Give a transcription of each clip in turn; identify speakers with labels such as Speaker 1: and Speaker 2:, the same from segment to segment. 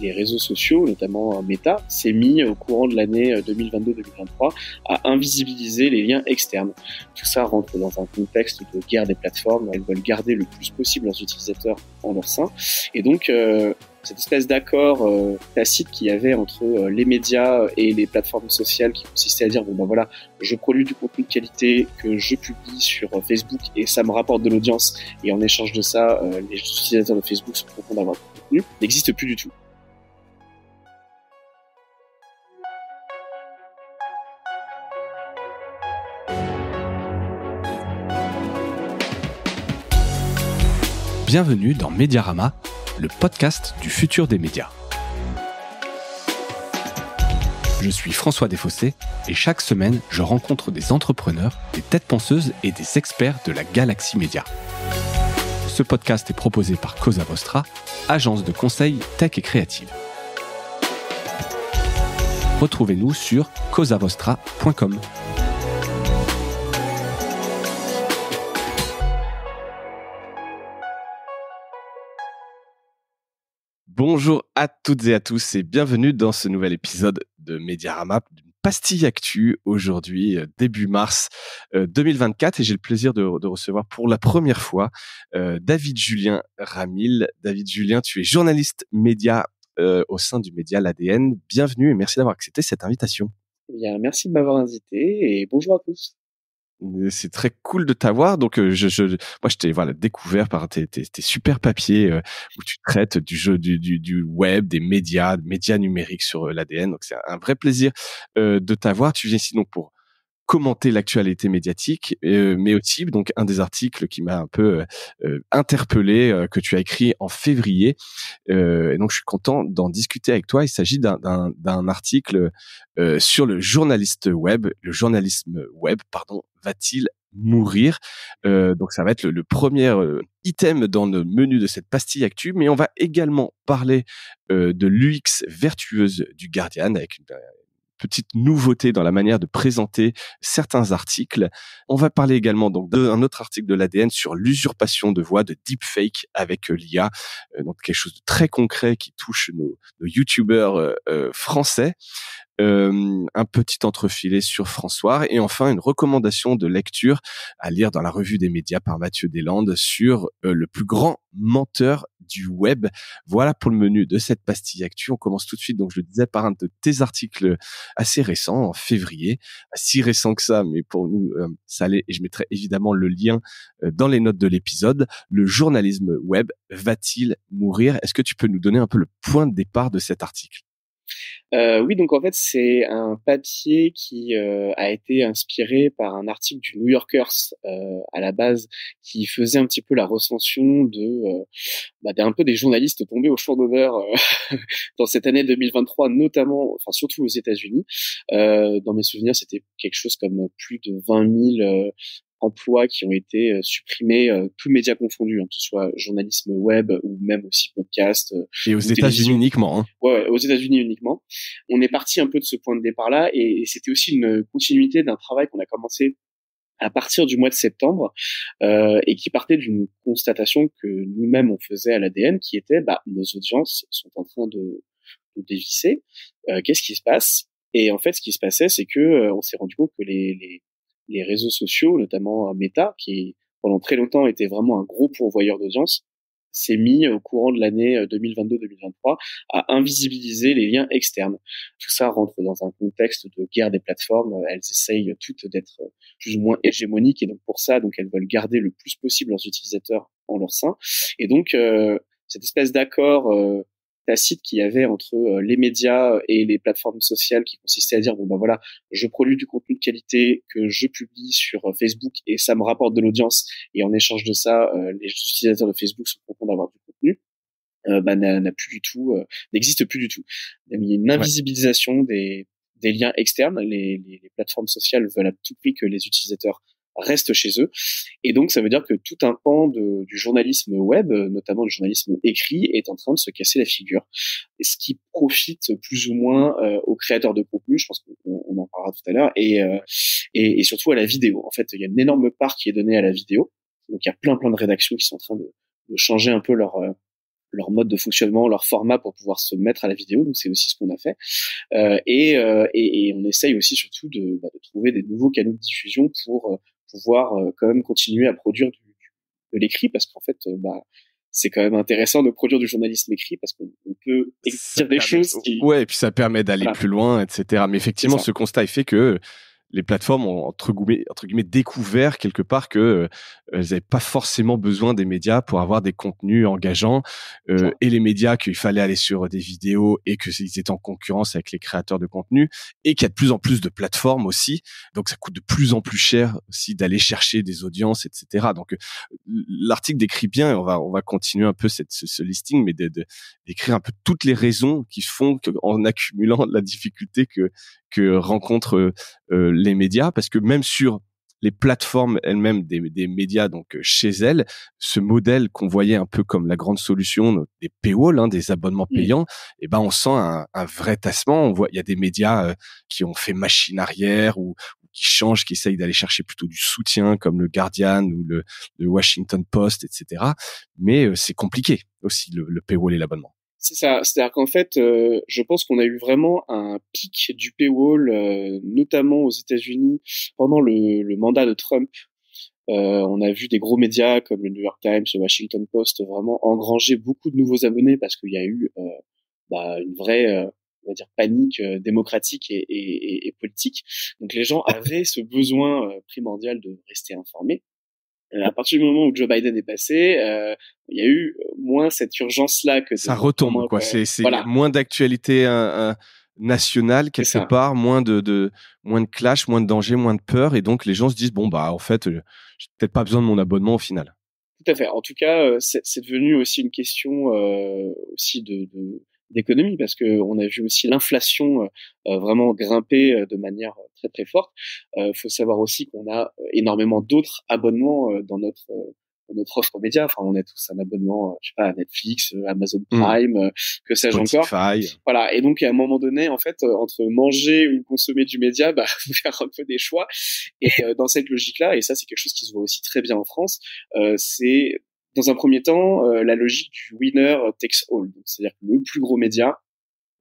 Speaker 1: les réseaux sociaux, notamment Meta, s'est mis au courant de l'année 2022-2023 à invisibiliser les liens externes. Tout ça rentre dans un contexte de guerre des plateformes. Elles veulent garder le plus possible leurs utilisateurs en leur sein. Et donc, cette espèce d'accord tacite qu'il y avait entre les médias et les plateformes sociales qui consistait à dire bon ben voilà, je produis du contenu de qualité que je publie sur Facebook et ça me rapporte de l'audience et en échange de ça, les utilisateurs de Facebook sont contents d'avoir du contenu, n'existe plus du tout.
Speaker 2: Bienvenue dans Mediarama, le podcast du futur des médias. Je suis François Desfossés et chaque semaine, je rencontre des entrepreneurs, des têtes penseuses et des experts de la galaxie média. Ce podcast est proposé par Cosa Vostra, agence de conseil tech et créative. Retrouvez-nous sur cosavostra.com. Bonjour à toutes et à tous et bienvenue dans ce nouvel épisode de Mediarama, d'une pastille actu aujourd'hui, début mars 2024. Et j'ai le plaisir de recevoir pour la première fois David Julien Ramil. David Julien, tu es journaliste média au sein du média L'ADN. Bienvenue et merci d'avoir accepté cette invitation.
Speaker 1: Eh bien, merci de m'avoir invité et bonjour à tous.
Speaker 2: C'est très cool de t'avoir. Donc, moi, je t'ai découvert par tes super papiers où tu traites du web, des médias numériques sur l'ADN. Donc, c'est un vrai plaisir de t'avoir. Tu viens ici donc pour commenter l'actualité médiatique, mais aussi donc un des articles qui m'a un peu interpellé que tu as écrit en février. Et donc, je suis content d'en discuter avec toi. Il s'agit d'un article sur le journalisme web, va-t-il mourir? Donc ça va être le premier item dans le menu de cette pastille actu, mais on va également parler de l'UX vertueuse du Guardian avec une petite nouveauté dans la manière de présenter certains articles. On va parler également donc d'un autre article de l'ADN sur l'usurpation de voix, de deepfake avec l'IA, donc quelque chose de très concret qui touche nos youtubeurs français. Un petit entrefilet sur François et enfin une recommandation de lecture à lire dans la revue des médias par Mathieu Deslandes sur le plus grand menteur du web. Voilà pour le menu de cette pastille actu. On commence tout de suite, donc je le disais, par un de tes articles assez récents, en février, si récent que ça, mais pour nous ça l'est, et je mettrai évidemment le lien dans les notes de l'épisode. Le journalisme web va-t-il mourir? Est-ce que tu peux nous donner un peu le point de départ de cet article?
Speaker 1: Oui, donc en fait, c'est un papier qui a été inspiré par un article du New Yorkers à la base, qui faisait un petit peu la recension d'un peu des journalistes tombés au four d'honneur dans cette année 2023, notamment, enfin surtout aux États-Unis. Dans mes souvenirs, c'était quelque chose comme plus de 20 000 emplois qui ont été supprimés, tous médias confondus, que ce soit journalisme web ou même aussi podcast.
Speaker 2: Et aux États-Unis uniquement. Hein.
Speaker 1: Ouais, aux États-Unis uniquement. On est parti un peu de ce point de départ-là et c'était aussi une continuité d'un travail qu'on a commencé à partir du mois de septembre et qui partait d'une constatation que nous-mêmes on faisait à l'ADN, qui était nos audiences sont en train de dévisser. Qu'est-ce qui se passe? Et en fait, ce qui se passait, c'est que on s'est rendu compte que les réseaux sociaux, notamment Meta, qui pendant très longtemps était vraiment un gros pourvoyeur d'audience, s'est mis au courant de l'année 2022-2023 à invisibiliser les liens externes. Tout ça rentre dans un contexte de guerre des plateformes. Elles essayent toutes d'être plus ou moins hégémoniques et donc pour ça, elles veulent garder le plus possible leurs utilisateurs en leur sein. Et donc, cette espèce d'accord tacite qu'il y avait entre les médias et les plateformes sociales qui consistait à dire bon ben voilà, je produis du contenu de qualité que je publie sur Facebook et ça me rapporte de l'audience et en échange de ça les utilisateurs de Facebook sont contents d'avoir du contenu, n'a plus du tout, n'existe plus du tout. Il y a une invisibilisation des liens externes. Les plateformes sociales veulent à tout prix que les utilisateurs restent chez eux. Et donc, ça veut dire que tout un pan du journalisme web, notamment le journalisme écrit, est en train de se casser la figure. Et ce qui profite plus ou moins aux créateurs de contenu, je pense qu'on en parlera tout à l'heure, et surtout à la vidéo. En fait, il y a une énorme part qui est donnée à la vidéo. Donc, il y a plein de rédactions qui sont en train de changer un peu leur mode de fonctionnement, leur format pour pouvoir se mettre à la vidéo. Donc c'est aussi ce qu'on a fait. Et on essaye aussi surtout de trouver des nouveaux canaux de diffusion pour pouvoir quand même continuer à produire de l'écrit, parce qu'en fait, c'est quand même intéressant de produire du journalisme écrit parce qu'on peut dire des choses qui...
Speaker 2: Ouais, et puis ça permet d'aller plus loin, etc. Mais effectivement, ce constat, il fait que les plateformes ont entre guillemets découvert quelque part que elles n'avaient pas forcément besoin des médias pour avoir des contenus engageants, et les médias qu'il fallait aller sur des vidéos et qu'ils étaient en concurrence avec les créateurs de contenu, et qu'il y a de plus en plus de plateformes aussi, donc ça coûte de plus en plus cher aussi d'aller chercher des audiences, etc. Donc l'article décrit bien, et on va continuer un peu ce listing, mais d'écrire un peu toutes les raisons qui font qu'en accumulant la difficulté que rencontrent les médias, parce que même sur les plateformes elles-mêmes des médias, donc chez elles, ce modèle qu'on voyait un peu comme la grande solution des paywalls, des abonnements payants, et ben on sent un vrai tassement. On voit, il y a des médias qui ont fait machine arrière ou qui changent, qui essayent d'aller chercher plutôt du soutien, comme le Guardian ou le Washington Post, etc. Mais c'est compliqué aussi le paywall et l'abonnement.
Speaker 1: C'est ça, c'est-à-dire qu'en fait, je pense qu'on a eu vraiment un pic du paywall, notamment aux États-Unis pendant le mandat de Trump. On a vu des gros médias comme le New York Times, le Washington Post vraiment engranger beaucoup de nouveaux abonnés parce qu'il y a eu une vraie, on va dire, panique démocratique et politique. Donc les gens avaient ce besoin primordial de rester informés. À partir du moment où Joe Biden est passé, il y a eu moins cette urgence-là que
Speaker 2: ça retombe, quoi. C'est
Speaker 1: voilà.
Speaker 2: Moins d'actualité nationale quelque part, moins de clash, moins de danger, moins de peur, et donc les gens se disent bon en fait, j'ai peut-être pas besoin de mon abonnement au final.
Speaker 1: Tout à fait. En tout cas, c'est devenu aussi une question aussi d'économie, parce que on a vu aussi l'inflation vraiment grimper de manière très très forte. Faut savoir aussi qu'on a énormément d'autres abonnements dans notre offre média. Enfin, on a tous un abonnement, je sais pas, à Netflix, Amazon Prime, que sais-je encore. Voilà. Et donc, à un moment donné, en fait, entre manger ou consommer du média, faut faire un peu des choix. Et dans cette logique-là, et ça, c'est quelque chose qui se voit aussi très bien en France, c'est dans un premier temps la logique du winner takes all. C'est-à-dire que le plus gros média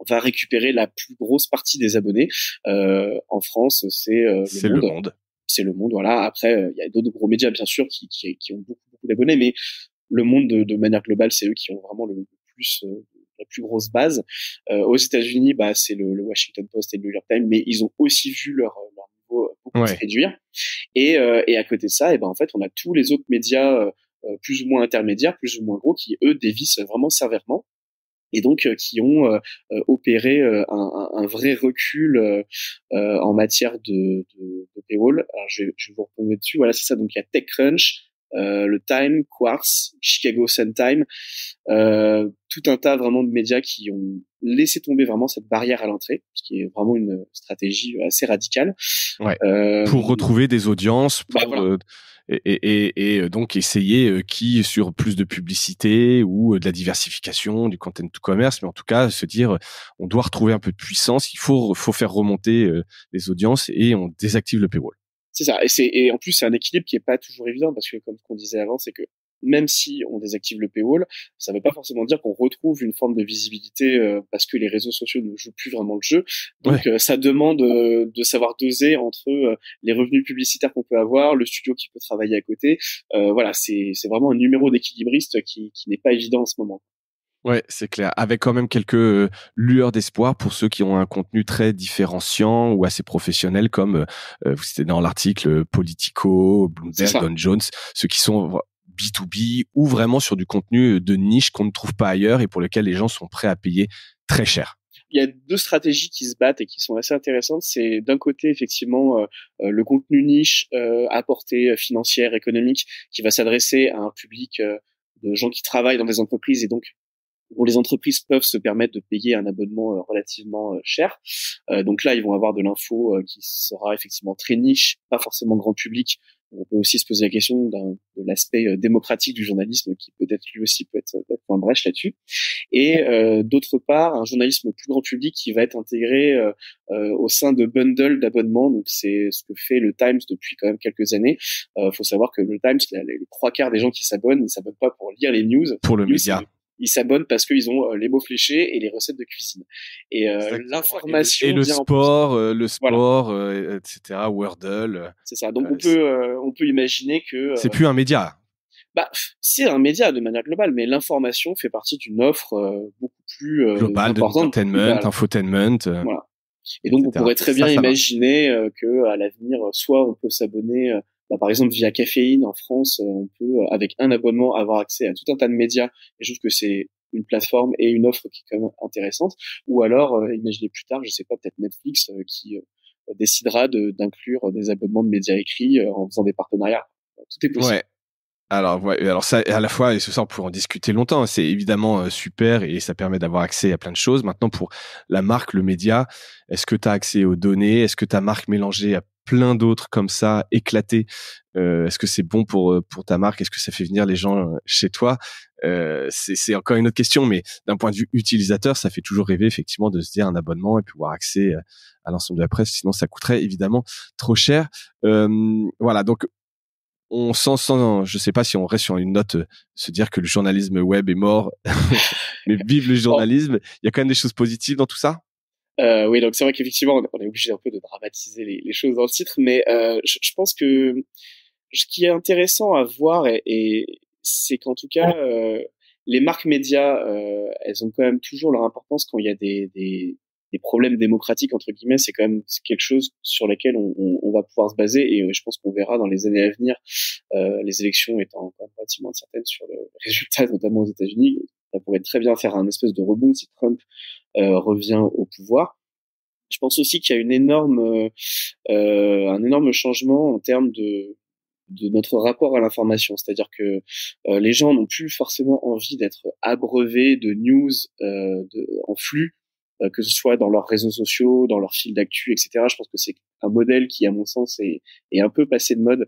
Speaker 1: va récupérer la plus grosse partie des abonnés. En France, c'est Le Monde. C'est Le Monde, voilà. Après, il y a d'autres gros médias, bien sûr, qui ont beaucoup d'abonnés, mais Le Monde, de manière globale, c'est eux qui ont vraiment le plus la plus grosse base. Aux États-Unis, c'est le Washington Post et le New York Times, mais ils ont aussi vu leur niveau beaucoup se réduire. Et à côté de ça, en fait, on a tous les autres médias plus ou moins intermédiaires, plus ou moins gros, qui eux dévissent vraiment sévèrement, et donc qui ont opéré un vrai recul en matière de paywall. Alors je vais vous retomber dessus. Voilà, c'est ça. Donc il y a TechCrunch, le Time, Quartz, Chicago Sun-Time, tout un tas vraiment de médias qui ont laissé tomber vraiment cette barrière à l'entrée, ce qui est vraiment une stratégie assez radicale.
Speaker 2: Pour retrouver des audiences, et donc essayer qui sur plus de publicité ou de la diversification du content to commerce, mais en tout cas se dire on doit retrouver un peu de puissance, il faut faire remonter les audiences, et on désactive le paywall.
Speaker 1: C'est ça, et en plus c'est un équilibre qui est pas toujours évident, parce que comme on disait avant, c'est que même si on désactive le paywall, ça veut pas forcément dire qu'on retrouve une forme de visibilité parce que les réseaux sociaux ne jouent plus vraiment le jeu. Donc ça demande de savoir doser entre les revenus publicitaires qu'on peut avoir, le studio qui peut travailler à côté. Voilà, c'est vraiment un numéro d'équilibriste qui n'est pas évident en ce moment.
Speaker 2: Ouais, c'est clair. Avec quand même quelques lueurs d'espoir pour ceux qui ont un contenu très différenciant ou assez professionnel, comme vous citez dans l'article Politico, Bloomberg, Don Jones, ceux qui sont B2B ou vraiment sur du contenu de niche qu'on ne trouve pas ailleurs et pour lequel les gens sont prêts à payer très cher.
Speaker 1: Il y a deux stratégies qui se battent et qui sont assez intéressantes. C'est d'un côté effectivement le contenu niche à portée financière, économique, qui va s'adresser à un public de gens qui travaillent dans des entreprises et donc où les entreprises peuvent se permettre de payer un abonnement relativement cher. Donc là, ils vont avoir de l'info qui sera effectivement très niche, pas forcément grand public. On peut aussi se poser la question de l'aspect démocratique du journalisme, qui peut-être lui aussi peut être en brèche là-dessus. Et d'autre part, un journalisme plus grand public qui va être intégré au sein de bundles d'abonnements. Donc c'est ce que fait le Times depuis quand même quelques années. Faut savoir que le Times, les 3/4 des gens qui s'abonnent, ils s'abonnent pas pour lire les news.
Speaker 2: Pour le média.
Speaker 1: ils s'abonnent parce qu'ils ont les mots fléchés et les recettes de cuisine. Et l'information
Speaker 2: et le
Speaker 1: vient
Speaker 2: sport,
Speaker 1: voilà.
Speaker 2: etc. Wordle.
Speaker 1: C'est ça. Donc on peut imaginer que
Speaker 2: C'est plus un média.
Speaker 1: bah c'est un média de manière globale, mais l'information fait partie d'une offre beaucoup plus
Speaker 2: Global, de
Speaker 1: importante,
Speaker 2: entertainment,
Speaker 1: globale.
Speaker 2: infotainment,
Speaker 1: Voilà. Et donc on
Speaker 2: etc.
Speaker 1: pourrait
Speaker 2: Et
Speaker 1: très bien
Speaker 2: ça va.
Speaker 1: imaginer que à l'avenir, soit on peut s'abonner, par exemple via Caféine en France, on peut avec un abonnement avoir accès à tout un tas de médias. Et je trouve que c'est une plateforme et une offre qui est quand même intéressante. Ou alors, imaginez plus tard, je sais pas, peut-être Netflix qui décidera d'inclure des abonnements de médias écrits en faisant des partenariats. Tout est possible.
Speaker 2: Ouais. Alors, ouais, alors ça, à la fois, et ça, on pourrait en discuter longtemps. C'est évidemment super et ça permet d'avoir accès à plein de choses. Maintenant, pour la marque, le média, est-ce que tu as accès aux données? Est-ce que ta marque mélangée à plein d'autres comme ça, éclatées, est-ce que c'est bon pour ta marque? Est-ce que ça fait venir les gens chez toi? C'est encore une autre question, mais d'un point de vue utilisateur, ça fait toujours rêver effectivement de se dire un abonnement et pouvoir accès à l'ensemble de la presse. Sinon, ça coûterait évidemment trop cher. Voilà, donc on sent sans, je sais pas si on reste sur une note, se dire que le journalisme web est mort, mais vive le
Speaker 1: Bon,
Speaker 2: journalisme. Il y a quand même des choses positives dans tout ça.
Speaker 1: oui, donc c'est vrai qu'effectivement, on est obligé un peu de dramatiser les choses dans le titre, mais je pense que ce qui est intéressant à voir, c'est qu'en tout cas, les marques médias, elles ont quand même toujours leur importance quand il y a des problèmes démocratiques entre guillemets. C'est quand même quelque chose sur lequel on va pouvoir se baser, et je pense qu'on verra dans les années à venir, les élections étant quand même relativement incertaines sur le résultat, notamment aux États-Unis. Ça pourrait très bien faire un espèce de rebond si Trump revient au pouvoir. Je pense aussi qu'il y a un énorme changement en termes de notre rapport à l'information, c'est-à-dire que les gens n'ont plus forcément envie d'être abreuvés de news en flux, que ce soit dans leurs réseaux sociaux, dans leur fil d'actu, etc. Je pense que c'est un modèle qui, à mon sens, est un peu passé de mode,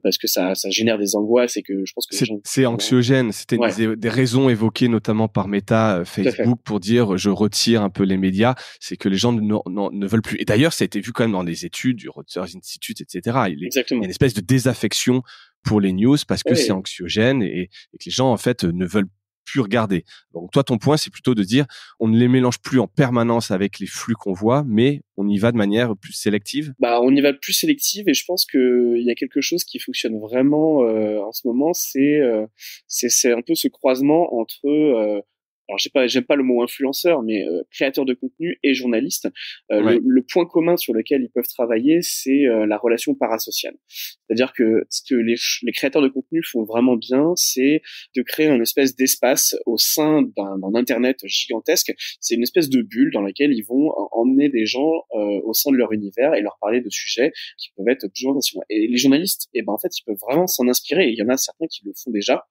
Speaker 1: parce que ça génère des angoisses, et que je pense que les gens...
Speaker 2: C'est anxiogène. C'était
Speaker 1: Ouais,
Speaker 2: des raisons évoquées notamment par Meta,
Speaker 1: tout à fait.
Speaker 2: Facebook pour dire je retire un peu les médias. C'est que les gens ne veulent plus. Et d'ailleurs, ça a été vu quand même dans les études du Reuters Institute, etc. Il y a une
Speaker 1: Exactement.
Speaker 2: espèce de désaffection pour les news parce que c'est
Speaker 1: Ouais.
Speaker 2: anxiogène et que les gens en fait ne veulent plus regarder. Donc toi, ton point, c'est plutôt de dire on ne les mélange plus en permanence avec les flux qu'on voit, mais on y va de manière plus sélective.
Speaker 1: Bah, on y va plus sélective, et je pense que il y a quelque chose qui fonctionne vraiment en ce moment, c'est un peu ce croisement entre alors j'aime pas le mot influenceur, mais créateur de contenu et journaliste.
Speaker 2: Ouais.
Speaker 1: Le point commun sur lequel ils peuvent travailler, c'est la relation parasociale. C'est-à-dire que ce que les créateurs de contenu font vraiment bien, c'est de créer une espèce d'espace au sein d'un internet gigantesque. C'est une espèce de bulle dans laquelle ils vont emmener des gens au sein de leur univers et leur parler de sujets qui peuvent être toujours passionnants. Et les journalistes, en fait, ils peuvent vraiment s'en inspirer. Et il y en a certains qui le font déjà,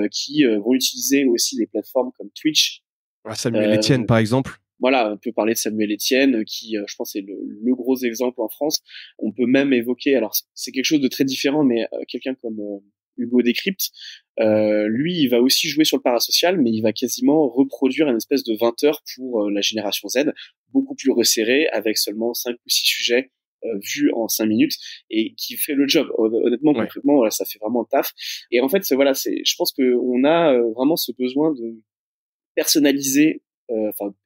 Speaker 1: qui vont utiliser aussi des plateformes comme Twitch.
Speaker 2: Samuel Etienne,
Speaker 1: Euh,
Speaker 2: par exemple.
Speaker 1: voilà, on peut parler de Samuel Etienne, qui, je pense, est le gros exemple en France. On peut même évoquer, alors c'est quelque chose de très différent, mais quelqu'un comme Hugo Décrypte, lui, il va aussi jouer sur le parasocial, mais il va quasiment reproduire une espèce de 20 heures pour la génération Z, beaucoup plus resserré, avec seulement 5 ou 6 sujets vus en 5 minutes, et qui fait le job. Honnêtement,
Speaker 2: Ouais.
Speaker 1: concrètement, voilà, ça fait vraiment le taf. Et en fait, voilà, je pense que on a vraiment ce besoin de personnaliser,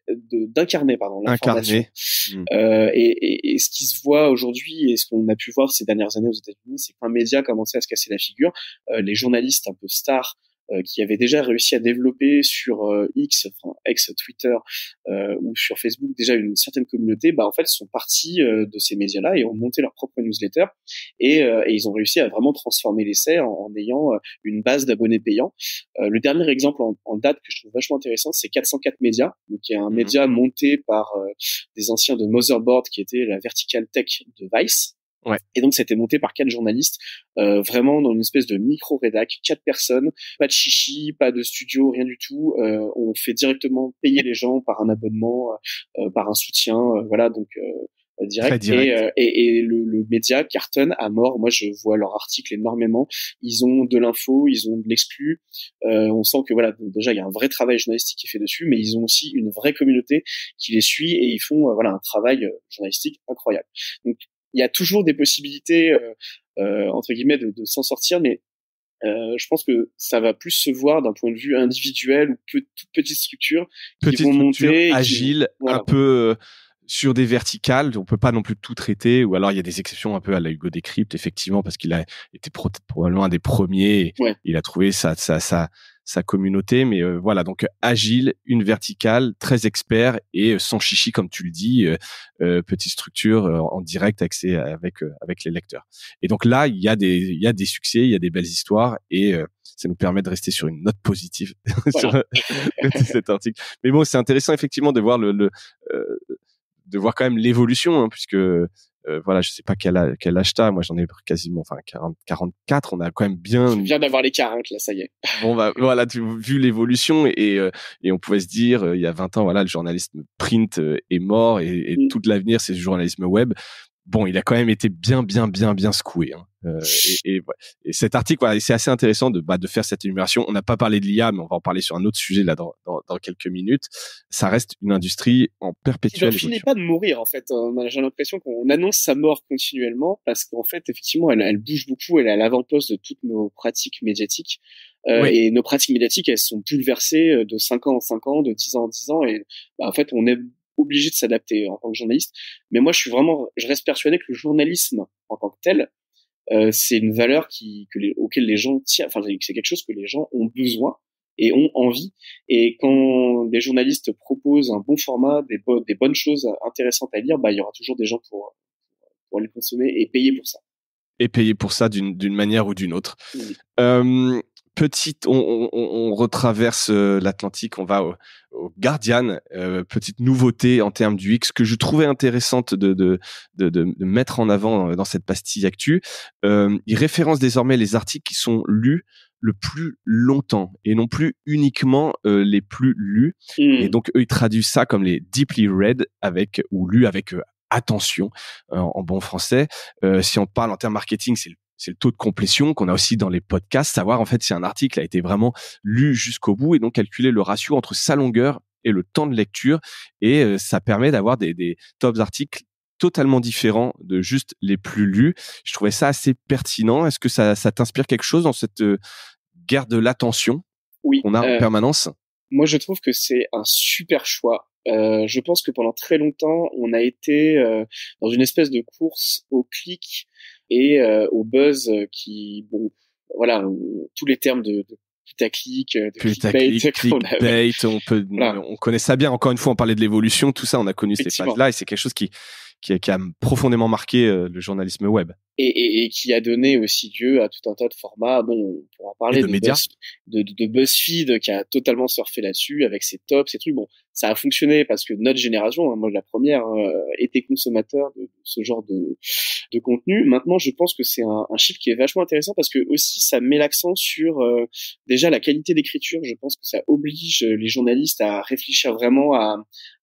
Speaker 1: d'incarner, pardon, l'information.
Speaker 2: Incarné. Mm.
Speaker 1: Et ce qui se voit aujourd'hui, et ce qu'on a pu voir ces dernières années aux États-Unis, c'est qu'un média commençait à se casser la figure. Les journalistes un peu stars, qui avaient déjà réussi à développer sur X, enfin ex-Twitter, ou sur Facebook, déjà une certaine communauté, bah en fait sont partis de ces médias-là et ont monté leur propre newsletter, et ils ont réussi à vraiment transformer l'essai en ayant une base d'abonnés payants. Le dernier exemple en date que je trouve vachement intéressant, c'est 404 Médias, donc qui est un
Speaker 2: Mm.
Speaker 1: média monté par des anciens de Motherboard, qui était la verticale tech de Vice.
Speaker 2: Ouais.
Speaker 1: Et donc, c'était monté par 4 journalistes, vraiment dans une espèce de micro-rédac, 4 personnes, pas de chichi, pas de studio, rien du tout. On fait directement payer les gens par un abonnement, par un soutien, voilà, donc
Speaker 2: Très
Speaker 1: direct.
Speaker 2: direct.
Speaker 1: Et le média cartonne à mort. Moi, je vois leurs articles énormément. Ils ont de l'info, ils ont de l'exclu. On sent que voilà, déjà il y a un vrai travail journalistique qui est fait dessus, mais ils ont aussi une vraie communauté qui les suit, et ils font voilà un travail journalistique incroyable. Donc il y a toujours des possibilités entre guillemets de s'en sortir, mais Je pense que ça va plus se voir d'un point de vue individuel ou toute petite structure qui vont monter,
Speaker 2: agile,
Speaker 1: voilà.
Speaker 2: un peu sur des verticales. On peut pas non plus tout traiter, ou alors il y a des exceptions un peu à la Hugo Décrypte, effectivement, parce qu'il a été probablement un des premiers.
Speaker 1: Ouais.
Speaker 2: Il a trouvé sa communauté, mais voilà, donc agile, une verticale, très expert et sans chichi, comme tu le dis, petite structure en direct avec les lecteurs. Et donc là, il y a des succès, il y a des belles histoires, et ça nous permet de rester sur une note positive sur cet article. Mais bon, c'est intéressant effectivement de voir de voir quand même l'évolution, hein, puisque voilà, je sais pas quel âge t'as, moi j'en ai quasiment 44, on a quand même bien...
Speaker 1: Je viens d'avoir les 40 là, ça y est.
Speaker 2: Bon bah voilà, tu vu l'évolution, et on pouvait se dire il y a 20 ans, voilà, le journalisme print est mort, et tout l'avenir c'est le journalisme web. Bon, il a quand même été bien secoué, hein. Et cet article, voilà, c'est assez intéressant de faire cette énumération. On n'a pas parlé de l'IA, mais on va en parler sur un autre sujet là dans quelques minutes. Ça reste une industrie en perpétuelle évolution.
Speaker 1: Qui n'en finit pas de mourir, en fait. J'ai l'impression qu'on annonce sa mort continuellement parce qu'en fait, effectivement, elle bouge beaucoup, elle est à l'avant-poste de toutes nos pratiques médiatiques. Oui. Et nos pratiques médiatiques, elles sont bouleversées de 5 ans en 5 ans, de 10 ans en 10 ans, et en fait, on est obligé de s'adapter en tant que journaliste. Mais moi, je reste persuadé que le journalisme en tant que tel, c'est une valeur auquel les gens tiennent. Enfin, c'est quelque chose que les gens ont besoin et ont envie. Et quand des journalistes proposent un bon format, des bonnes choses intéressantes à lire, il y aura toujours des gens pour les consommer et payer pour ça.
Speaker 2: Et payer pour ça d'une manière ou d'une autre. Oui. On retraverse l'Atlantique, on va au Guardian. Petite nouveauté en termes du X que je trouvais intéressante de mettre en avant dans cette pastille actu. Il référence désormais les articles qui sont lus le plus longtemps et non plus uniquement les plus lus. Et donc eux, ils traduisent ça comme les deeply read ou lus avec attention en bon français. Si on parle en termes marketing, c'est le taux de complétion qu'on a aussi dans les podcasts, savoir en fait si un article a été vraiment lu jusqu'au bout, et donc calculer le ratio entre sa longueur et le temps de lecture, et ça permet d'avoir des tops articles totalement différents de juste les plus lus. Je trouvais ça assez pertinent. Est-ce que ça t'inspire quelque chose dans cette guerre de l'attention qu'on a en permanence?
Speaker 1: Moi, je trouve que c'est un super choix. Je pense que pendant très longtemps, on a été dans une espèce de course au clic et au buzz qui, bon, voilà, tous les termes de putaclic, de
Speaker 2: clickbait, on connaît ça bien. Encore une fois, on parlait de l'évolution, tout ça, on a connu ces phases-là, et c'est quelque chose qui a profondément marqué le journalisme web.
Speaker 1: Et qui a donné aussi lieu à tout un tas de formats. Bon, on pourra parler
Speaker 2: de médias.
Speaker 1: De BuzzFeed qui a totalement surfé là-dessus avec ses tops, ses trucs. Bon, ça a fonctionné parce que notre génération, moi la première, était consommateur de ce genre de contenu. Maintenant, je pense que c'est un chiffre qui est vachement intéressant parce que aussi ça met l'accent sur déjà la qualité d'écriture. Je pense que ça oblige les journalistes à réfléchir vraiment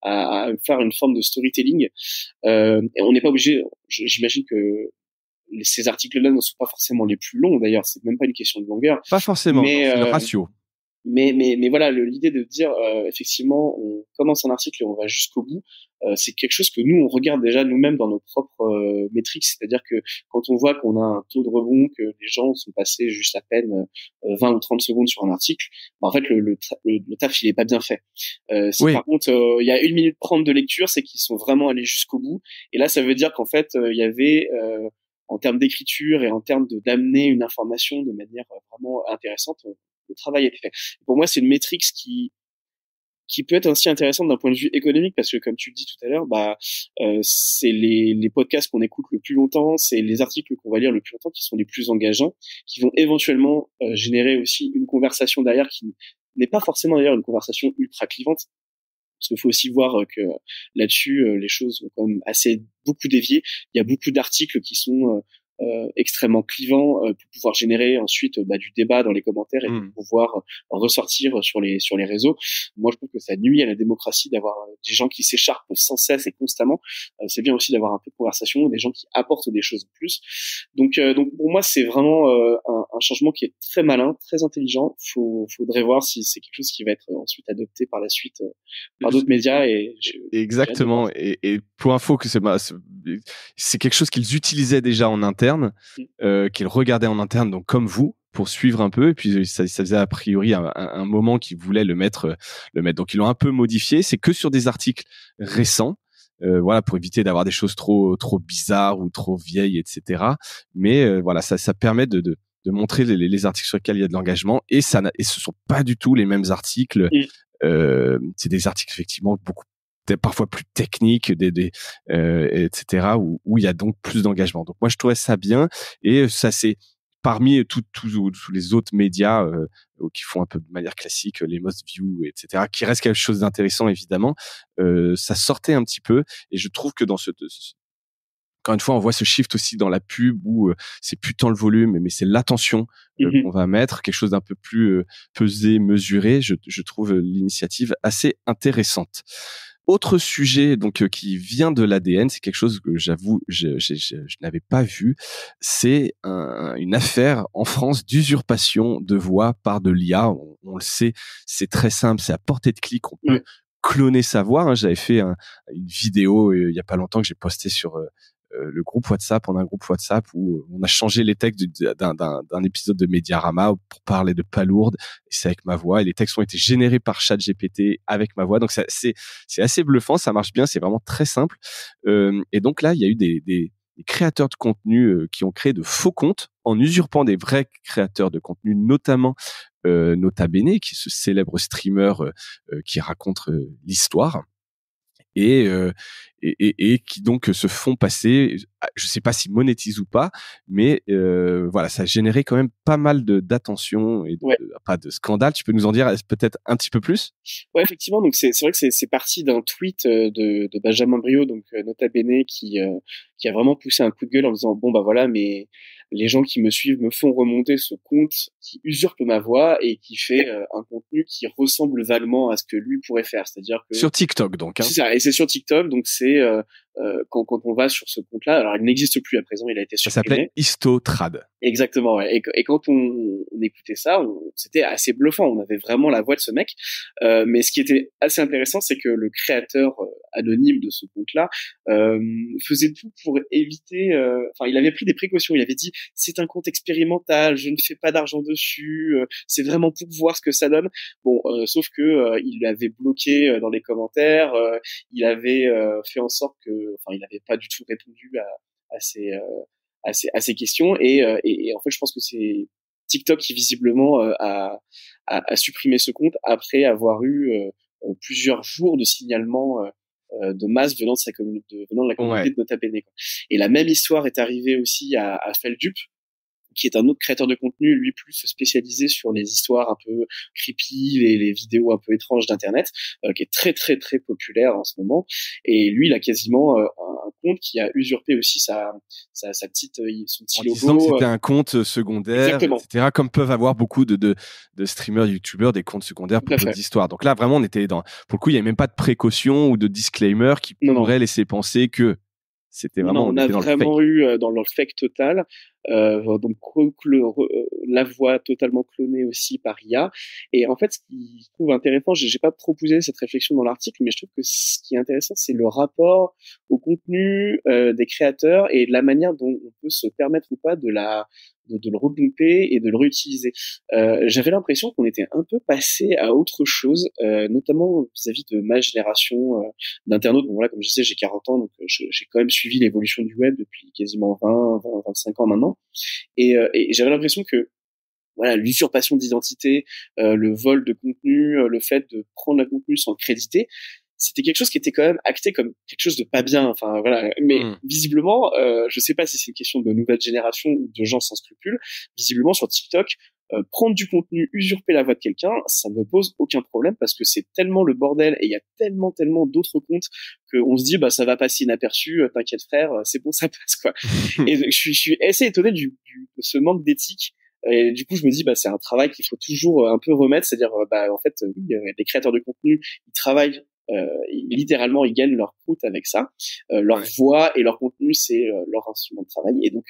Speaker 1: à faire une forme de storytelling. Et on n'est pas obligé. J'imagine que ces articles-là ne sont pas forcément les plus longs. D'ailleurs, c'est même pas une question de longueur.
Speaker 2: Pas forcément. Mais c'est le ratio.
Speaker 1: Mais voilà, l'idée de dire effectivement, on commence un article et on va jusqu'au bout, c'est quelque chose que nous on regarde déjà nous-mêmes dans nos propres métriques. C'est-à-dire que quand on voit qu'on a un taux de rebond, que les gens sont passés juste à peine 20 ou 30 secondes sur un article, en fait le taf il est pas bien fait. Si par contre il y a 1 minute 30 de lecture, c'est qu'ils sont vraiment allés jusqu'au bout. Et là, ça veut dire qu'en fait il y avait en termes d'écriture et en termes d'amener une information de manière vraiment intéressante, le travail a été fait. Pour moi, c'est une métrique qui peut être aussi intéressante d'un point de vue économique, parce que comme tu le dis tout à l'heure, c'est les podcasts qu'on écoute le plus longtemps, c'est les articles qu'on va lire le plus longtemps qui sont les plus engageants, qui vont éventuellement générer aussi une conversation derrière qui n'est pas forcément d'ailleurs une conversation ultra clivante. Parce qu'il faut aussi voir que là-dessus, les choses ont quand même beaucoup dévié. Il y a beaucoup d'articles qui sont extrêmement clivants pour pouvoir générer ensuite du débat dans les commentaires et pour pouvoir ressortir sur les réseaux. Moi, je trouve que ça nuit à la démocratie d'avoir des gens qui s'écharpent sans cesse et constamment. C'est bien aussi d'avoir un peu de conversation, des gens qui apportent des choses en plus. Donc pour moi, c'est vraiment un changement qui est très malin, très intelligent. Faudrait voir si c'est quelque chose qui va être ensuite adopté par la suite par d'autres médias.
Speaker 2: Exactement. Et pour info, que c'est quelque chose qu'ils utilisaient déjà en interne, qu'ils regardaient en interne, donc comme vous. pour suivre un peu. Et puis ça faisait a priori un moment qu'ils voulaient le mettre. Donc ils l'ont un peu modifié. C'est que sur des articles récents. Voilà, pour éviter d'avoir des choses trop bizarres ou trop vieilles, etc. Mais voilà, ça permet de montrer les articles sur lesquels il y a de l'engagement, et ce sont pas du tout les mêmes articles. C'est des articles effectivement beaucoup parfois plus techniques, etc. où il y a donc plus d'engagement. Donc moi je trouvais ça bien, et ça c'est parmi tous les autres médias qui font un peu de manière classique les most view, etc., qui reste quelque chose d'intéressant évidemment. Ça sortait un petit peu, et je trouve que dans encore une fois, on voit ce shift aussi dans la pub où c'est plus tant le volume, mais c'est l'attention qu'on va mettre, quelque chose d'un peu plus pesé, mesuré. Je trouve l'initiative assez intéressante. Autre sujet donc qui vient de l'ADN, c'est quelque chose que j'avoue je n'avais pas vu. C'est une affaire en France d'usurpation de voix par de l'IA. On le sait, c'est très simple, c'est à portée de clic. On peut cloner sa voix. Hein. J'avais fait une vidéo il y a pas longtemps que j'ai posté sur le groupe WhatsApp. On a un groupe WhatsApp où on a changé les textes d'un épisode de Mediarama pour parler de Palourde, et c'est avec ma voix, et les textes ont été générés par ChatGPT avec ma voix. Donc c'est assez bluffant, ça marche bien, c'est vraiment très simple. Et donc là, il y a eu des créateurs de contenu qui ont créé de faux comptes en usurpant des vrais créateurs de contenu, notamment Nota Bene, qui est ce célèbre streamer qui raconte l'histoire. Et qui donc se font passer, je sais pas s'ils monétisent ou pas, mais voilà, ça a généré quand même pas mal d'attention et pas de scandale. Tu peux nous en dire peut-être un petit peu plus?
Speaker 1: Ouais, effectivement. Donc c'est vrai que c'est parti d'un tweet de Benjamin Briot, donc Nota Bene, qui a vraiment poussé un coup de gueule en disant bon bah voilà, mais les gens qui me suivent me font remonter ce compte qui usurpe ma voix et qui fait un contenu qui ressemble vaguement à ce que lui pourrait faire, c'est-à-dire que
Speaker 2: sur TikTok donc. Hein.
Speaker 1: C'est ça, et c'est sur TikTok, donc c'est quand on va sur ce compte-là, alors il n'existe plus à présent, il a été supprimé.
Speaker 2: Ça s'appelait Histotrad.
Speaker 1: Exactement, ouais. Et quand on écoutait ça, c'était assez bluffant. On avait vraiment la voix de ce mec. Mais ce qui était assez intéressant, c'est que le créateur anonyme de ce compte-là faisait tout pour éviter. Enfin, il avait pris des précautions. Il avait dit c'est un compte expérimental, je ne fais pas d'argent dessus. C'est vraiment pour voir ce que ça donne. Bon, sauf que il l'avait bloqué dans les commentaires. Il avait fait en sorte que, enfin, il n'avait pas du tout répondu à ces questions, et en fait je pense que c'est TikTok qui visiblement a supprimé ce compte après avoir eu plusieurs jours de signalements de masse venant de sa communauté, venant de la communauté de Nota Bene, quoi. Et la même histoire est arrivée aussi à Feldup, qui est un autre créateur de contenu, lui plus spécialisé sur les histoires un peu creepy, les vidéos un peu étranges d'internet, qui est très très très populaire en ce moment. Et lui, il a quasiment un compte qui a usurpé aussi sa petite son petit logo.
Speaker 2: Disant que c'était un compte secondaire, etc. Comme peuvent avoir beaucoup de streamers, youtubeurs, des comptes secondaires pour d'autres histoires. Donc là, vraiment, on était pour le coup, il n'y avait même pas de précaution ou de disclaimer qui pourrait laisser penser que c'était vraiment.
Speaker 1: On a vraiment eu dans le fake total. Donc la voix totalement clonée aussi par IA. Et en fait, ce qui je trouve intéressant, j'ai pas proposé cette réflexion dans l'article, mais je trouve que ce qui est intéressant, c'est le rapport au contenu des créateurs et de la manière dont on peut se permettre ou pas de le rebomper et de le réutiliser. J'avais l'impression qu'on était un peu passé à autre chose, notamment vis-à-vis de ma génération d'internautes. Bon, voilà, comme je disais, j'ai 40 ans, donc j'ai quand même suivi l'évolution du web depuis quasiment 25 ans maintenant. Et j'avais l'impression que voilà, l'usurpation d'identité, le vol de contenu, le fait de prendre le contenu sans le créditer, c'était quelque chose qui était quand même acté comme quelque chose de pas bien. Enfin voilà, mais visiblement, je sais pas si c'est une question de nouvelle génération ou de gens sans scrupules. Visiblement sur TikTok, prendre du contenu, usurper la voix de quelqu'un, ça ne me pose aucun problème parce que c'est tellement le bordel et il y a tellement d'autres comptes qu'on se dit bah ça va passer inaperçu, t'inquiète frère, c'est bon, ça passe quoi. Et je suis assez étonné de ce manque d'éthique. Et du coup, je me dis, bah, c'est un travail qu'il faut toujours un peu remettre, c'est-à-dire, bah, en fait, oui, les créateurs de contenu, ils travaillent, littéralement, ils gagnent leur croûte avec ça. Leur voix et leur contenu, c'est leur instrument de travail. Et donc,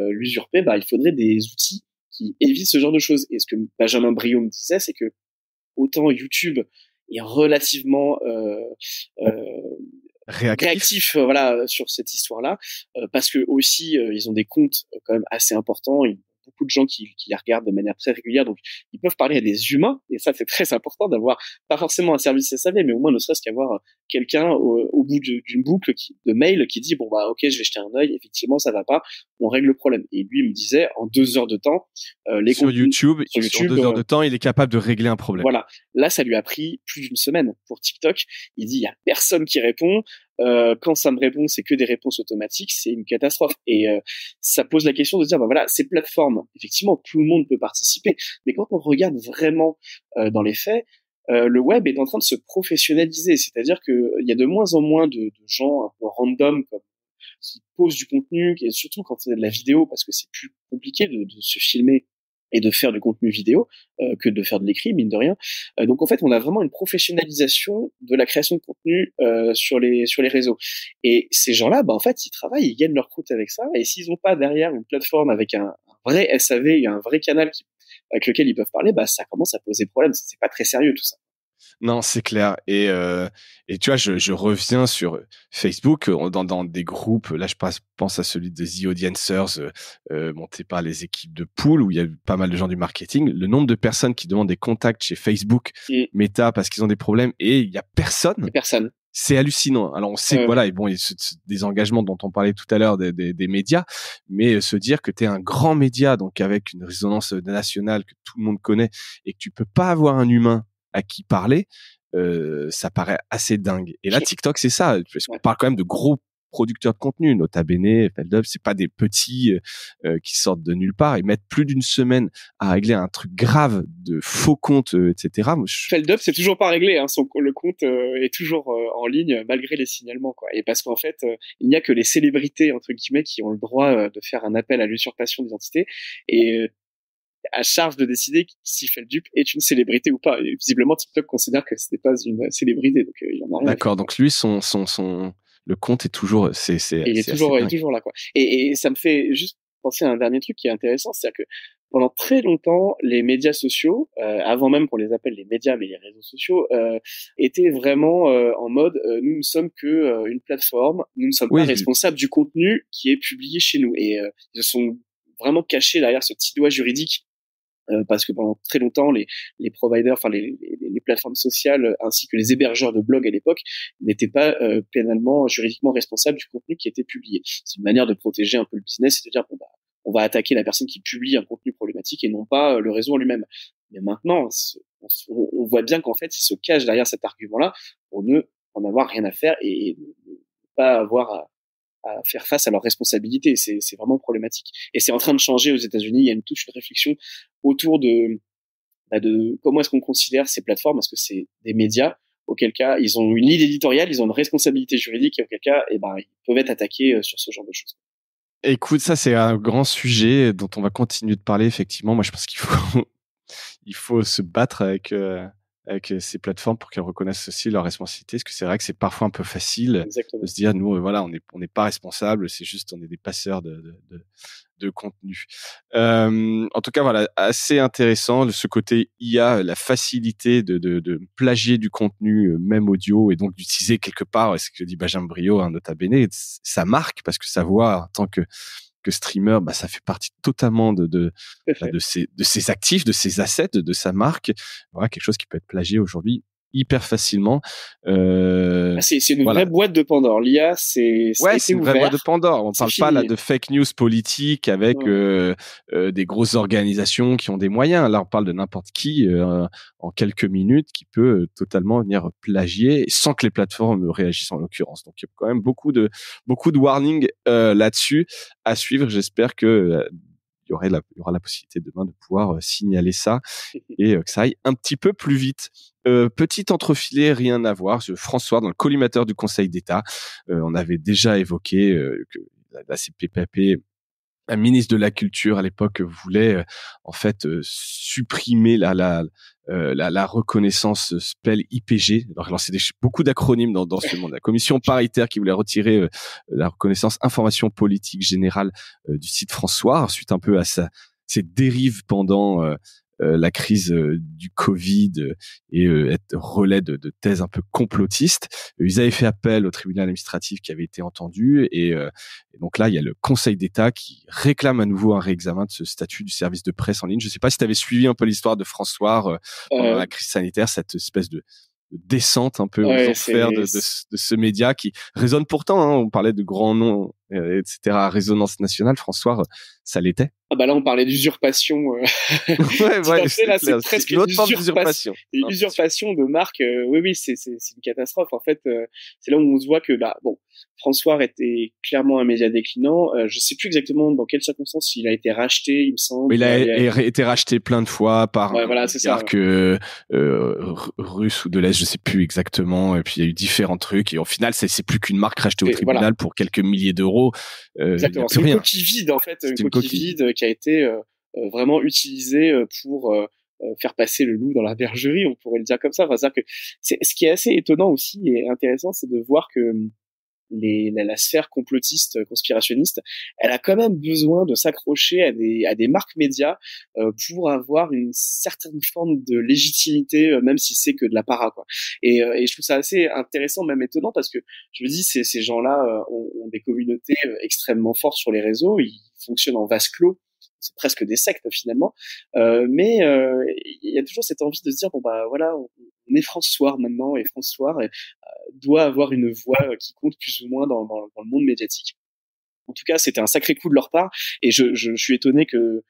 Speaker 1: l'usurper, bah, il faudrait des outils qui évitent ce genre de choses. Et ce que Benjamin Briot me disait, c'est que autant YouTube est relativement réactif voilà sur cette histoire-là, parce que aussi ils ont des comptes quand même assez importants. Ils beaucoup de gens qui les regardent de manière très régulière, donc ils peuvent parler à des humains, et ça c'est très important d'avoir pas forcément un service SAV, mais au moins ne serait-ce qu'avoir quelqu'un au bout d'une boucle de mail qui dit bon bah ok, je vais jeter un œil, effectivement ça va pas, on règle le problème. Et lui il me disait en 2 heures de temps, les
Speaker 2: sur
Speaker 1: contenus
Speaker 2: YouTube,
Speaker 1: sur YouTube,
Speaker 2: sur 2 heures de temps, il est capable de régler un problème.
Speaker 1: Voilà. Là, ça lui a pris plus d'une semaine pour TikTok. Il dit, il y a personne qui répond. Quand ça me répond, c'est que des réponses automatiques. C'est une catastrophe. Et ça pose la question de se dire, bah voilà, ces plateformes, effectivement, tout le monde peut participer. Mais quand on regarde vraiment dans les faits, le web est en train de se professionnaliser. C'est-à-dire que il y a de moins en moins de gens un peu random comme qui posent du contenu, et surtout quand c'est de la vidéo, parce que c'est plus compliqué de se filmer et de faire du contenu vidéo que de faire de l'écrit, mine de rien. Donc en fait, on a vraiment une professionnalisation de la création de contenu sur les réseaux. Et ces gens-là, bah en fait, ils travaillent, ils gagnent leur croûte avec ça. Et s'ils n'ont pas derrière une plateforme avec un vrai SAV et un vrai canal avec lequel ils peuvent parler, bah ça commence à poser problème. C'est pas très sérieux tout ça.
Speaker 2: Non, c'est clair. Et tu vois, je reviens sur Facebook dans des groupes. Là, je pense à celui de The Audiencers monté par les équipes de Pool où il y a pas mal de gens du marketing. Le nombre de personnes qui demandent des contacts chez Facebook, Meta parce qu'ils ont des problèmes et il y a personne.
Speaker 1: Personne.
Speaker 2: C'est hallucinant. Alors on sait que voilà, et bon, il y a des engagements dont on parlait tout à l'heure des médias, mais se dire que tu es un grand média donc avec une résonance nationale que tout le monde connaît et que tu peux pas avoir un humain à qui parler, ça paraît assez dingue. Et là, TikTok, c'est ça, parce qu'on parle quand même de gros producteurs de contenu, Nota Bene, Feldup, c'est pas des petits qui sortent de nulle part. Ils mettent plus d'une semaine à régler un truc grave de faux comptes, etc.
Speaker 1: Feldup, c'est toujours pas réglé, hein. Le compte est toujours en ligne malgré les signalements, quoi. Et parce qu'en fait, il n'y a que les célébrités entre guillemets qui ont le droit de faire un appel à l'usurpation d'identité et à charge de décider si Feldup est une célébrité ou pas. Et visiblement, TikTok considère que ce n'est pas une célébrité, donc il en a rien.
Speaker 2: D'accord, donc lui, le compte est toujours,
Speaker 1: il est toujours là, quoi. Et ça me fait juste penser à un dernier truc qui est intéressant, c'est-à-dire que pendant très longtemps, les médias sociaux, avant même qu'on les appelle les médias, mais les réseaux sociaux, étaient vraiment en mode nous ne sommes que une plateforme, nous ne sommes pas responsables du contenu qui est publié chez nous. Et ils se sont vraiment cachés derrière ce petit doigt juridique. Parce que pendant très longtemps, les providers, enfin les plateformes sociales ainsi que les hébergeurs de blogs à l'époque n'étaient pas pénalement, juridiquement responsables du contenu qui était publié. C'est une manière de protéger un peu le business, c'est de dire bon bah on va attaquer la personne qui publie un contenu problématique et non pas le réseau en lui-même. Mais maintenant, on voit bien qu'en fait, ils se cachent derrière cet argument-là pour ne en avoir rien à faire et ne pas avoir à faire face à leurs responsabilités. C'est vraiment problématique. Et c'est en train de changer aux États-Unis. Il y a toute une réflexion autour de comment est-ce qu'on considère ces plateformes. Est-ce que c'est des médias? Auquel cas, ils ont une ligne éditoriale, ils ont une responsabilité juridique, et auquel cas, ils peuvent être attaqués sur ce genre de choses.
Speaker 2: Écoute, ça, c'est un grand sujet dont on va continuer de parler, effectivement. Moi, je pense il faut se battre avec ces plateformes pour qu'elles reconnaissent aussi leurs responsabilités, parce que c'est vrai que c'est parfois un peu facile de se dire, nous, voilà, on n'est pas responsables, c'est juste, on est des passeurs de contenu. En tout cas, voilà, assez intéressant ce côté IA, la facilité de plagier du contenu, même audio, et donc d'utiliser quelque part, ce que dit Benjamin Brio, hein, Nota Bene, sa marque, parce que sa voix en tant que streamer, bah, ça fait partie totalement de ses actifs, de ses assets, de sa marque. Voilà, quelque chose qui peut être plagié aujourd'hui hyper facilement.
Speaker 1: C'est une vraie boîte de Pandore. L'IA, c'est
Speaker 2: une vraie boîte de Pandore. On parle pas là de fake news politique avec des grosses organisations qui ont des moyens. Là, on parle de n'importe qui en quelques minutes qui peut totalement venir plagier sans que les plateformes réagissent en l'occurrence. Donc, il y a quand même beaucoup de warnings là-dessus à suivre. J'espère que il y aura la possibilité demain de pouvoir signaler ça et que ça aille un petit peu plus vite. Petit entrefilet, rien à voir. François, dans le collimateur du Conseil d'État, on avait déjà évoqué que la CPPAP, un ministre de la Culture à l'époque voulait en fait supprimer la reconnaissance spell IPG. Alors c'est beaucoup d'acronymes dans ce monde. La commission paritaire qui voulait retirer la reconnaissance information politique générale du site François, suite un peu à ses dérives pendant la crise du Covid et être relais de thèses un peu complotistes. Ils avaient fait appel au tribunal administratif qui avait été entendu et donc là, il y a le Conseil d'État qui réclame à nouveau un réexamen de ce statut du service de presse en ligne. Je ne sais pas si tu avais suivi un peu l'histoire de François pendant la crise sanitaire, cette espèce de descente un peu aux enfers de ce média qui résonne pourtant, hein, on parlait de grands noms, etc., à résonance nationale. François, ça l'était.
Speaker 1: Ah bah là, on parlait d'usurpation.
Speaker 2: Ouais,
Speaker 1: c'est là, c'est presque
Speaker 2: une autre forme d'usurpation.
Speaker 1: Une usurpation de marque. Oui, c'est une catastrophe. En fait, c'est là où on se voit que, François était clairement un média déclinant. Je sais plus exactement dans quelles circonstances il a été racheté, il me semble.
Speaker 2: Il a été racheté plein de fois par un marque russe ou de l'Est, je sais plus exactement. Et puis il y a eu différents trucs. Et au final, c'est plus qu'une marque rachetée au tribunal pour quelques milliers d'euros.
Speaker 1: Exactement. C'est une coquille vide, en fait. Une coquille vide qui a été vraiment utilisée pour faire passer le loup dans la bergerie, on pourrait le dire comme ça. Enfin, c'est-à-dire que ce qui est assez étonnant aussi et intéressant, c'est de voir que la sphère complotiste, conspirationniste, elle a quand même besoin de s'accrocher à des marques médias pour avoir une certaine forme de légitimité, même si c'est que de la para, quoi. Et je trouve ça assez intéressant, même étonnant, parce que je me dis, ces gens-là ont des communautés extrêmement fortes sur les réseaux, ils fonctionnent en vase clos. C'est presque des sectes finalement, mais il y a toujours cette envie de se dire voilà, on est François maintenant et François doit avoir une voix qui compte plus ou moins dans le monde médiatique. En tout cas, c'était un sacré coup de leur part et je suis étonné que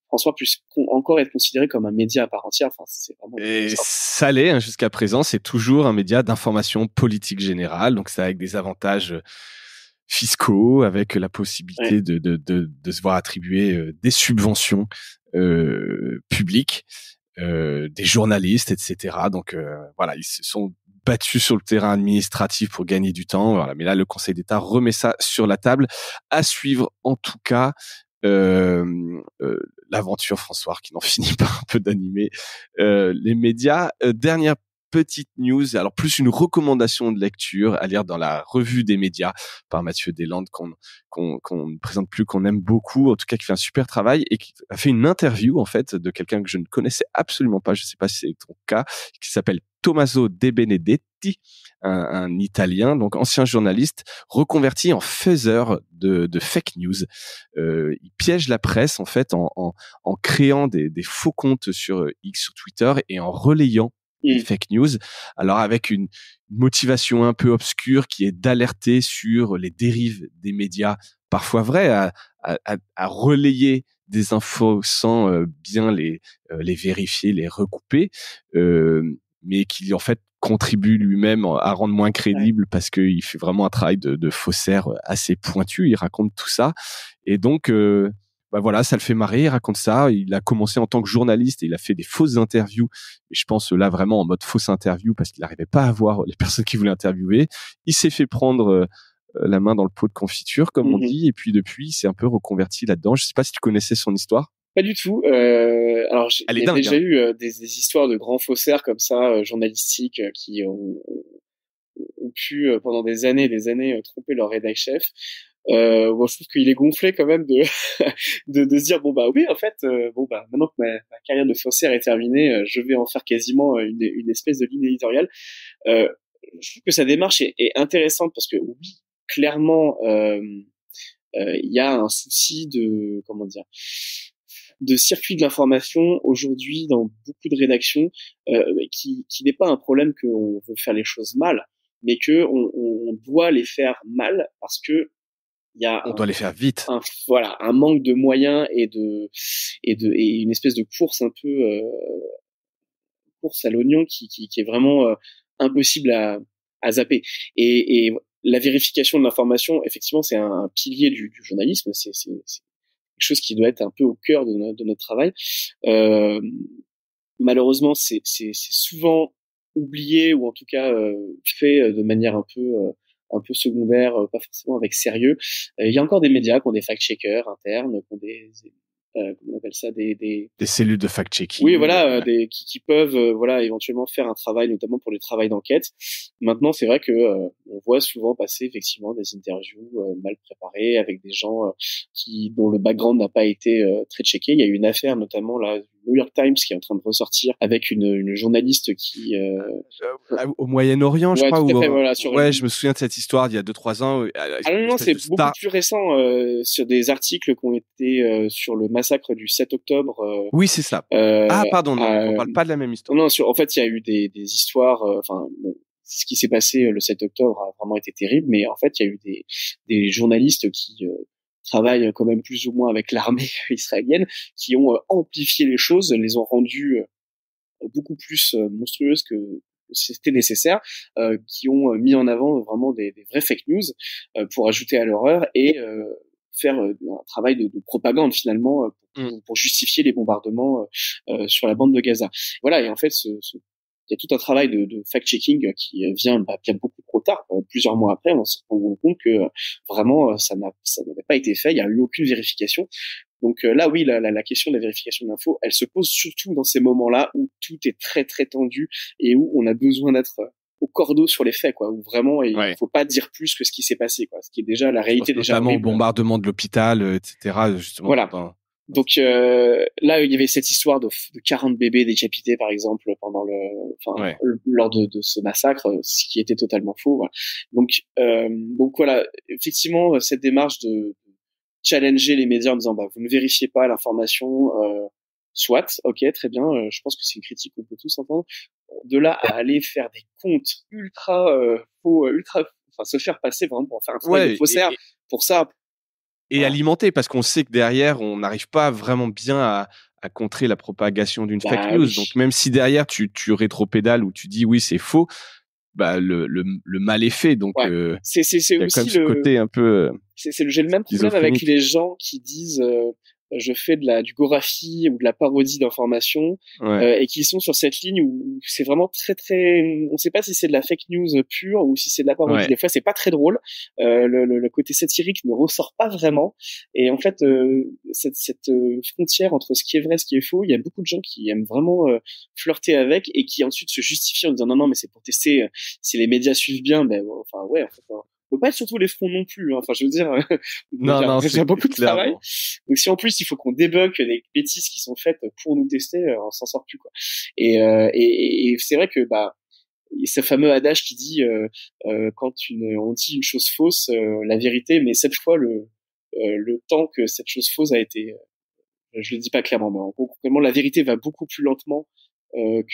Speaker 1: François puisse encore être considéré comme un média à part entière. Enfin, c'est vraiment.
Speaker 2: Et ça l'est, hein, jusqu'à présent, c'est toujours un média d'information politique générale, donc c'est avec des avantages fiscaux, avec la possibilité de se voir attribuer des subventions publiques, des journalistes, etc. Donc voilà, ils se sont battus sur le terrain administratif pour gagner du temps. Voilà, mais là, le Conseil d'État remet ça sur la table. À suivre, en tout cas, l'aventure François qui n'en finit pas un peu d'animer les médias. Dernière petite news, alors plus une recommandation de lecture à lire dans la revue des médias par Mathieu Deslandes qu'on ne présente plus, qu'on aime beaucoup, en tout cas qui fait un super travail et qui a fait une interview en fait de quelqu'un que je ne connaissais absolument pas, je sais pas si c'est ton cas, qui s'appelle Tommaso De Benedetti, un Italien, donc ancien journaliste, reconverti en faiseur de fake news. Il piège la presse en fait en créant des faux comptes sur X, sur Twitter et en relayant des fake news. Alors avec une motivation un peu obscure qui est d'alerter sur les dérives des médias, parfois vraies, à relayer des infos sans bien les vérifier, les recouper, mais qui en fait contribue lui-même à rendre moins crédible parce qu'il fait vraiment un travail de faussaire assez pointu. Il raconte tout ça et donc voilà, ça le fait marrer, il raconte ça. Il a commencé en tant que journaliste et il a fait des fausses interviews. Et je pense là vraiment en mode fausse interview parce qu'il n'arrivait pas à voir les personnes qui voulaient interviewer. Il s'est fait prendre la main dans le pot de confiture, comme on dit. Et puis depuis, il s'est un peu reconverti là-dedans. Je sais pas si tu connaissais son histoire.
Speaker 1: Pas du tout. Alors, il y a déjà eu des histoires de grands faussaires comme ça, journalistiques, qui ont pu pendant des années tromper leur rédac chef. Je trouve qu'il est gonflé quand même de de se dire oui en fait maintenant que ma carrière de faussaire est terminée, je vais en faire quasiment une espèce de ligne éditoriale. Je trouve que sa démarche est intéressante parce que oui, clairement il y a un souci de circuit de l'information aujourd'hui dans beaucoup de rédactions qui n'est pas un problème qu'on veut faire les choses mal, mais que on doit les faire mal parce que
Speaker 2: on doit les faire vite.
Speaker 1: Un manque de moyens et une espèce de course un peu course à l'oignon qui est vraiment impossible à zapper. Et la vérification de l'information, effectivement, c'est un pilier du journalisme. C'est quelque chose qui doit être un peu au cœur de notre travail. Malheureusement, c'est souvent oublié ou en tout cas fait de manière un peu secondaire, pas forcément avec sérieux. Il y a encore des médias qui ont des fact-checkers internes, qui ont comment on appelle ça, des
Speaker 2: cellules de fact-checking.
Speaker 1: Oui, voilà, qui peuvent voilà éventuellement faire un travail, notamment pour les travails d'enquête. Maintenant, c'est vrai que on voit souvent passer effectivement des interviews mal préparées avec des gens dont le background n'a pas été très checké. Il y a eu une affaire notamment là, New York Times qui est en train de ressortir avec une journaliste qui
Speaker 2: au Moyen-Orient, je
Speaker 1: ouais,
Speaker 2: crois.
Speaker 1: Tout à fait, voilà,
Speaker 2: je me souviens de cette histoire il y a 2-3 ans.
Speaker 1: Ah non, c'est beaucoup plus récent sur des articles qui ont été sur le massacre du 7 octobre.
Speaker 2: Oui, c'est ça. Pardon, non, on parle pas de la même histoire.
Speaker 1: Non, en fait, il y a eu des histoires. Ce qui s'est passé le 7 octobre a vraiment été terrible, mais en fait, il y a eu des journalistes qui travaillent quand même plus ou moins avec l'armée israélienne, qui ont amplifié les choses, les ont rendues beaucoup plus monstrueuses que c'était nécessaire, qui ont mis en avant vraiment des vraies fake news pour ajouter à l'horreur et faire un travail de propagande finalement pour justifier les bombardements sur la bande de Gaza. Voilà, et en fait il y a tout un travail de fact-checking qui vient bien beaucoup trop tard. Plusieurs mois après, on se rend compte que vraiment ça n'avait pas été fait. Il n'y a eu aucune vérification. Donc là, oui, la question de la vérification de l'info, elle se pose surtout dans ces moments-là où tout est très très tendu et où on a besoin d'être au cordeau sur les faits, quoi. Où vraiment, il faut pas dire plus que ce qui s'est passé, quoi. Ce qui est déjà la réalité déjà.
Speaker 2: Notamment au bombardement de l'hôpital, etc. Justement.
Speaker 1: Voilà. Donc là, il y avait cette histoire de 40 bébés décapités, par exemple, pendant lors de ce massacre, ce qui était totalement faux. Voilà. Donc voilà, effectivement, cette démarche de challenger les médias en disant vous ne vérifiez pas l'information, soit, ok, très bien, je pense que c'est une critique qu'on peut tous entendre. De là à aller faire des comptes ultra faux, se faire passer vraiment pour faire un travail de faussaire, pour ça.
Speaker 2: Et alimenter, parce qu'on sait que derrière, on n'arrive pas vraiment bien à contrer la propagation d'une fake news. Oui. Donc, même si derrière, tu rétropédales ou tu dis oui, c'est faux, le mal est fait. Donc,
Speaker 1: c'est
Speaker 2: y a
Speaker 1: aussi
Speaker 2: quand même ce côté un peu.
Speaker 1: J'ai le même problème avec les gens qui disent je fais du Gorafi ou de la parodie d'informations et qui sont sur cette ligne où c'est vraiment très très, on sait pas si c'est de la fake news pure ou si c'est de la parodie. Des fois c'est pas très drôle, le côté satirique ne ressort pas vraiment, et en fait cette frontière entre ce qui est vrai, ce qui est faux, il y a beaucoup de gens qui aiment vraiment flirter avec et qui ensuite se justifient en disant non mais c'est pour tester si les médias suivent bien. On peut pas être sur tous les fronts non plus, hein. Enfin, je veux dire, j'ai beaucoup de travail. Donc, si en plus il faut qu'on débunk des bêtises qui sont faites pour nous tester, on s'en sort plus, quoi. Et c'est vrai que ce fameux adage qui dit quand on dit une chose fausse, la vérité, mais cette fois le temps que cette chose fausse a été, je le dis pas clairement, mais en gros, vraiment la vérité va beaucoup plus lentement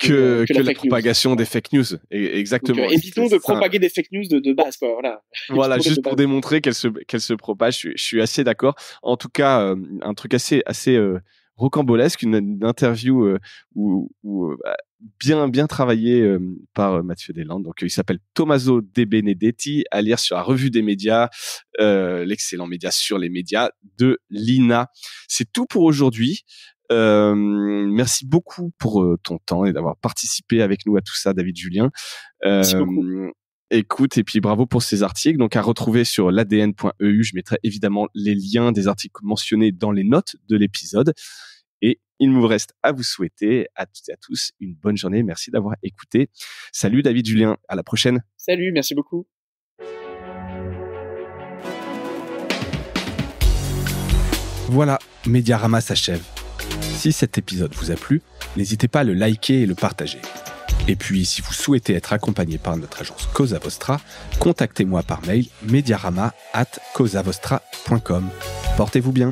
Speaker 1: que la propagation
Speaker 2: des fake news. Exactement.
Speaker 1: Donc, évitons de propager des fake news de base, quoi.
Speaker 2: Voilà, juste pour démontrer qu'elle se propage. Je suis assez d'accord. En tout cas, un truc assez rocambolesque, une interview bien travaillée par Mathieu Deslandes. Donc, il s'appelle Tommaso De Benedetti, à lire sur la Revue des médias, l'excellent média sur les médias de l'INA. C'est tout pour aujourd'hui. Merci beaucoup pour ton temps et d'avoir participé avec nous à tout ça, David Julien.
Speaker 1: Merci beaucoup.
Speaker 2: Écoute, et puis bravo pour ces articles. Donc, à retrouver sur l'adn.eu. Je mettrai évidemment les liens des articles mentionnés dans les notes de l'épisode. Et il me reste à vous souhaiter à toutes et à tous une bonne journée. Merci d'avoir écouté. Salut David Julien, à la prochaine.
Speaker 1: Salut, merci beaucoup.
Speaker 2: Voilà, Mediarama s'achève. Si cet épisode vous a plu, n'hésitez pas à le liker et le partager. Et puis, si vous souhaitez être accompagné par notre agence Cosa Vostra, contactez-moi par mail mediarama@cosavostra.com. Portez-vous bien.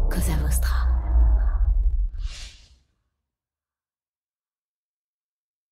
Speaker 3: Cosa Vostra.